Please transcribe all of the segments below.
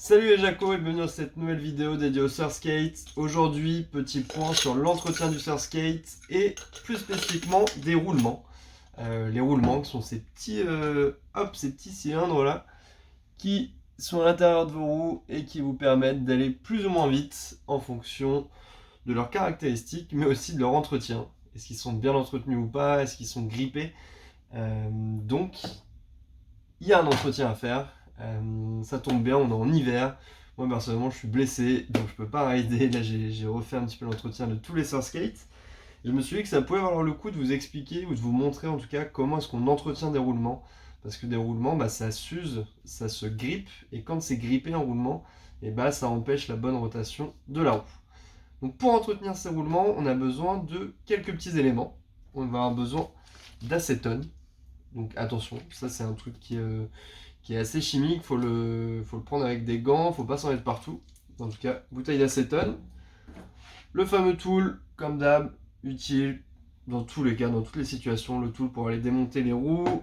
Salut les Jaco et bienvenue dans cette nouvelle vidéo dédiée au surskate. Aujourd'hui, petit point sur l'entretien du surskate et plus spécifiquement des roulements. Les roulements qui sont ces petits cylindres là qui sont à l'intérieur de vos roues et qui vous permettent d'aller plus ou moins vite en fonction de leurs caractéristiques mais aussi de leur entretien. Est-ce qu'ils sont bien entretenus ou pas? Est-ce qu'ils sont grippés? Donc, il y a un entretien à faire. Ça tombe bien, on est en hiver. Moi personnellement je suis blessé donc je peux pas rider. Là j'ai refait un petit peu l'entretien de tous les surskates. Je me suis dit que ça pouvait valoir le coup de vous expliquer ou de vous montrer en tout cas comment est-ce qu'on entretient des roulements. Parce que des roulements ça s'use, ça se grippe et quand c'est grippé en roulement, ça empêche la bonne rotation de la roue. Donc pour entretenir ces roulements, on a besoin de quelques petits éléments. On va avoir besoin d'acétone. Donc attention, ça c'est un truc qui est assez chimique, faut le prendre avec des gants, faut pas s'en mettre partout. En tout cas, bouteille d'acétone. Le fameux tool, comme d'hab, utile dans tous les cas, dans toutes les situations, le tool pour aller démonter les roues.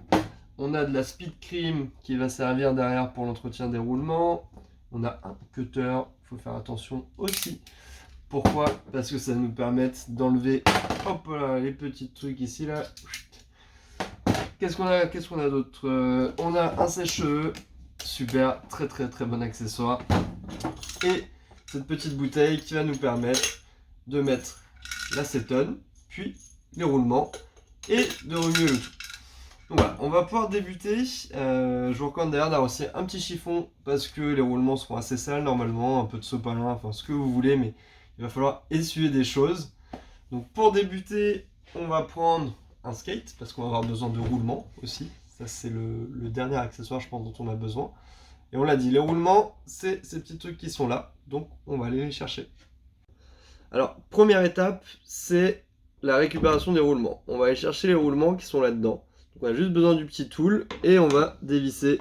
On a de la speed cream qui va servir derrière pour l'entretien des roulements. On a un cutter, il faut faire attention aussi. Pourquoi? Parce que ça nous permet d'enlever les petits trucs ici là. Qu'est-ce qu'on a d'autre? On a un sèche-cheveux, super, très bon accessoire. Et cette petite bouteille qui va nous permettre de mettre l'acétone, puis les roulements, et de remuer le tout. Donc voilà, on va pouvoir débuter. Je vous recommande d'ailleurs d'avoir aussi un petit chiffon, parce que les roulements seront assez sales normalement, un peu de sopalin, enfin ce que vous voulez, mais il va falloir essuyer des choses. Donc pour débuter, on va prendre un skate, parce qu'on va avoir besoin de roulements aussi. Ça c'est le dernier accessoire je pense dont on a besoin. Et on l'a dit, les roulements, c'est ces petits trucs qui sont là, donc on va aller les chercher. Alors, première étape, c'est la récupération des roulements. On va aller chercher les roulements qui sont là-dedans. Donc on a juste besoin du petit tool et on va dévisser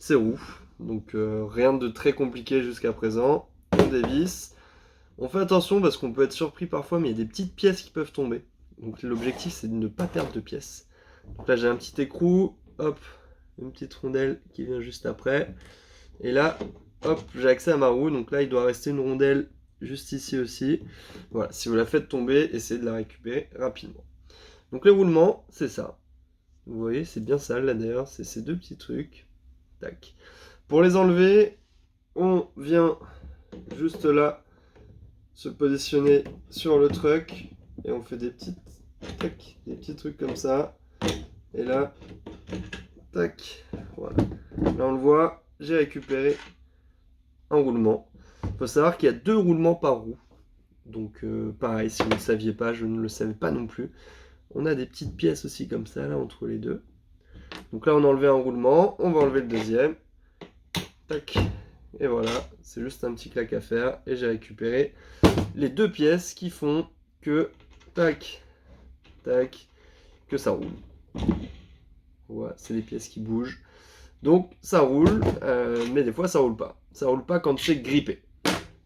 ces roues. Donc rien de très compliqué jusqu'à présent. On dévisse. On fait attention parce qu'on peut être surpris parfois, mais il y a des petites pièces qui peuvent tomber. Donc l'objectif c'est de ne pas perdre de pièces. Donc là j'ai un petit écrou, hop, une petite rondelle qui vient juste après. Et là, hop, j'ai accès à ma roue. Donc là il doit rester une rondelle juste ici aussi. Voilà, si vous la faites tomber, essayez de la récupérer rapidement. Donc les roulements, c'est ça. Vous voyez, c'est bien sale là d'ailleurs, c'est ces deux petits trucs. Tac. Pour les enlever, on vient juste là se positionner sur le truck et on fait des petits trucs comme ça. Et là, tac, voilà. Là on le voit, j'ai récupéré un roulement. Il faut savoir qu'il y a 2 roulements par roue. Donc pareil, si vous ne le saviez pas, je ne le savais pas non plus. On a des petites pièces aussi comme ça là entre les deux. Donc là on a enlevé un roulement, on va enlever le deuxième. Tac. Et voilà, c'est juste un petit clac à faire. Et j'ai récupéré les 2 pièces qui font que, tac, tac, que ça roule. Voilà, c'est les pièces qui bougent. Donc ça roule, mais des fois ça roule pas. Ça roule pas quand c'est grippé.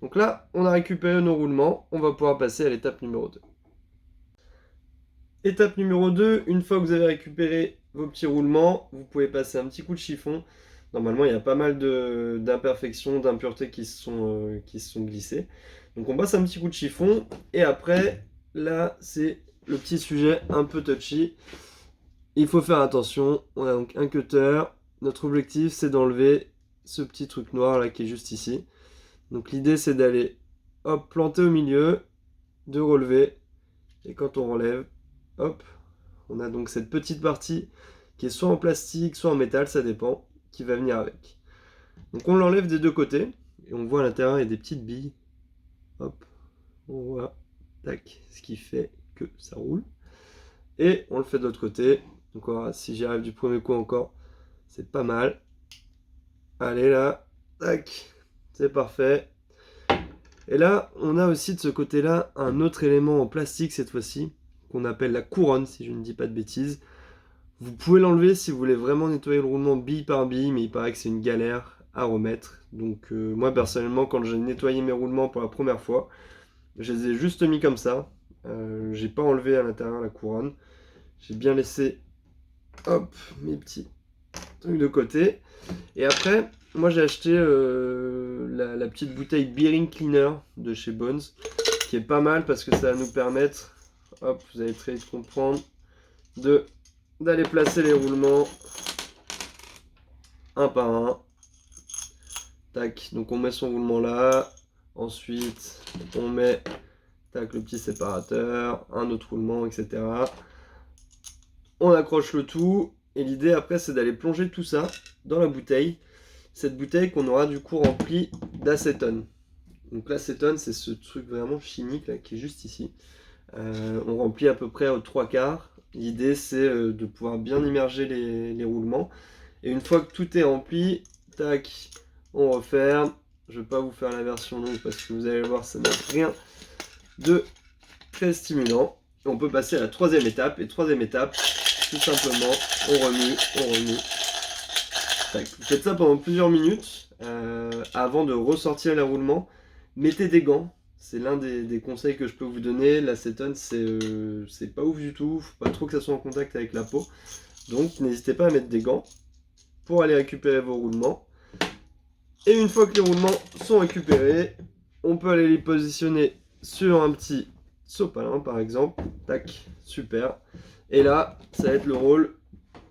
Donc là, on a récupéré nos roulements, on va pouvoir passer à l'étape numéro 2. Étape numéro 2, une fois que vous avez récupéré vos petits roulements, vous pouvez passer un petit coup de chiffon. Normalement, il y a pas mal d'imperfections, d'impuretés qui se sont glissées. Donc on passe un petit coup de chiffon, et après, là, c'est le petit sujet un peu touchy. Il faut faire attention, on a donc un cutter. Notre objectif, c'est d'enlever ce petit truc noir là qui est juste ici. Donc l'idée, c'est d'aller, hop, planter au milieu, de relever, et quand on relève, hop, on a donc cette petite partie qui est soit en plastique, soit en métal, ça dépend, qui va venir avec. Donc on l'enlève des deux côtés, et on voit à l'intérieur, il y a des petites billes. Hop, on voit, tac, ce qui fait que ça roule. Et on le fait de l'autre côté. Donc voilà, si j'y arrive du premier coup encore, c'est pas mal. Allez là, tac, c'est parfait. Et là, on a aussi de ce côté-là un autre élément en plastique cette fois-ci, qu'on appelle la couronne, si je ne dis pas de bêtises. Vous pouvez l'enlever si vous voulez vraiment nettoyer le roulement bille par bille, mais il paraît que c'est une galère à remettre. Donc moi personnellement, quand j'ai nettoyé mes roulements pour la première fois, je les ai juste mis comme ça. J'ai pas enlevé à l'intérieur la couronne. J'ai bien laissé, hop, mes petits trucs de côté. Et après, moi j'ai acheté la petite bouteille Bearing Cleaner de chez Bones, qui est pas mal parce que ça va nous permettre, hop, vous allez très vite comprendre, d'aller placer les roulements un par un. Tac, donc on met son roulement là, ensuite on met tac, le petit séparateur, un autre roulement, etc. On accroche le tout, et l'idée après c'est d'aller plonger tout ça dans la bouteille. Cette bouteille qu'on aura du coup remplie d'acétone. Donc l'acétone c'est ce truc vraiment chimique là qui est juste ici. On remplit à peu près aux 3/4. L'idée c'est de pouvoir bien immerger les roulements. Et une fois que tout est rempli, tac, on referme. Je ne vais pas vous faire la version longue parce que vous allez voir, ça n'a rien de très stimulant. On peut passer à la troisième étape. Et troisième étape, tout simplement, on remue. Tac. Vous faites ça pendant plusieurs minutes avant de ressortir les roulements. Mettez des gants. C'est l'un des conseils que je peux vous donner. L'acétone, c'est pas ouf du tout. Faut pas trop que ça soit en contact avec la peau. Donc n'hésitez pas à mettre des gants pour aller récupérer vos roulements. Et une fois que les roulements sont récupérés, on peut aller les positionner sur un petit sopalin par exemple. Tac, super. Et là, ça va être le rôle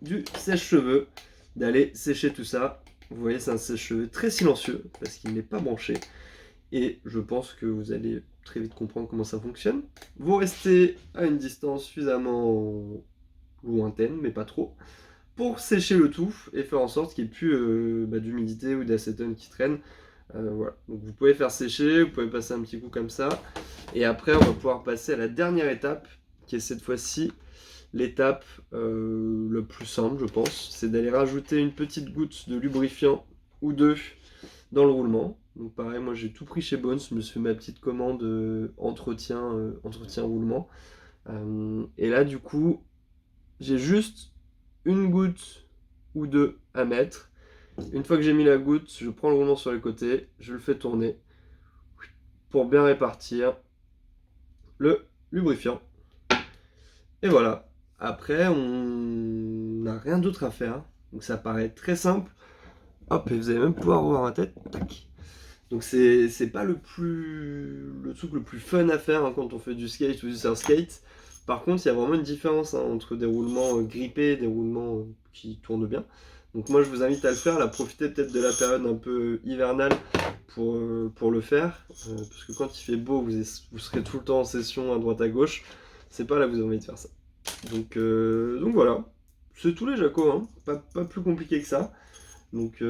du sèche-cheveux, d'aller sécher tout ça. Vous voyez, c'est un sèche-cheveux très silencieux parce qu'il n'est pas branché. Et je pense que vous allez très vite comprendre comment ça fonctionne. Vous restez à une distance suffisamment lointaine, mais pas trop, pour sécher le tout et faire en sorte qu'il n'y ait plus d'humidité ou d'acétone qui traîne. Voilà. Donc vous pouvez faire sécher, vous pouvez passer un petit coup comme ça. Et après, on va pouvoir passer à la dernière étape, qui est cette fois-ci l'étape le plus simple, je pense. C'est d'aller rajouter une petite goutte de lubrifiant ou deux dans le roulement. Donc pareil, moi j'ai tout pris chez Bones, je me suis fait ma petite commande entretien roulement. Et là, du coup, j'ai juste une goutte ou deux à mettre. Une fois que j'ai mis la goutte, je prends le roulement sur les côtés, je le fais tourner pour bien répartir le lubrifiant. Et voilà. Après, on n'a rien d'autre à faire. Donc ça paraît très simple. Hop, et vous allez même pouvoir revoir ma tête. Tac. Donc c'est pas le truc le plus fun à faire quand on fait du skate ou du surf skate. Par contre, il y a vraiment une différence entre des roulements grippés et des roulements qui tournent bien. Donc moi, je vous invite à le faire, à profiter peut-être de la période un peu hivernale pour le faire. Parce que quand il fait beau, vous serez tout le temps en session à droite à gauche. C'est pas là que vous avez envie de faire ça. Donc voilà, c'est tous les jacos, hein. Pas plus compliqué que ça. Donc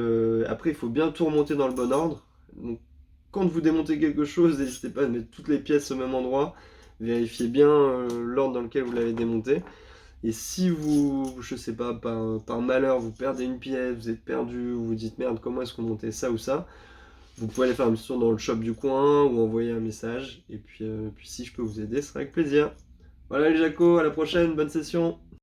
après, il faut bien tout remonter dans le bon ordre. Donc quand vous démontez quelque chose, n'hésitez pas à mettre toutes les pièces au même endroit. Vérifiez bien l'ordre dans lequel vous l'avez démonté. Et si vous, je sais pas, par malheur, vous perdez une pièce, vous êtes perdu, vous vous dites merde, comment est-ce qu'on montait ça ou ça, vous pouvez aller faire un petit tour dans le shop du coin ou envoyer un message. Et puis si je peux vous aider, ce sera avec plaisir. Voilà les jacos, à la prochaine, bonne session.